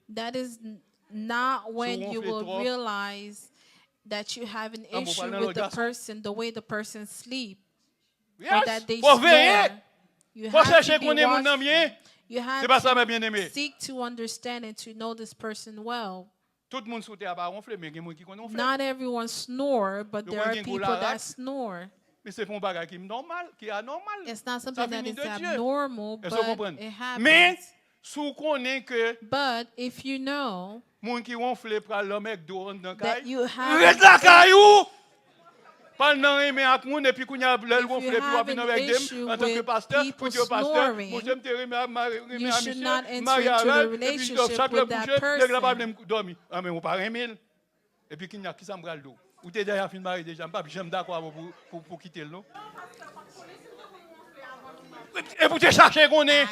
That is not when you will realize that you have an issue with the person, the way the person sleep, or that they snore. You have to be watchful. You have to seek to understand and to know this person well. Not everyone snore, but there are people that snore. It's not something that is abnormal, but it happens. But if you know that you have an issue with people snoring, you should not enter into a relationship with that person. Et puis qu'il y a qui s'en bral d'eau. Ou t'es déjà fin marié déjà, pas j'aime d'accord pour quitter le non. Et pour te chercher qu'on est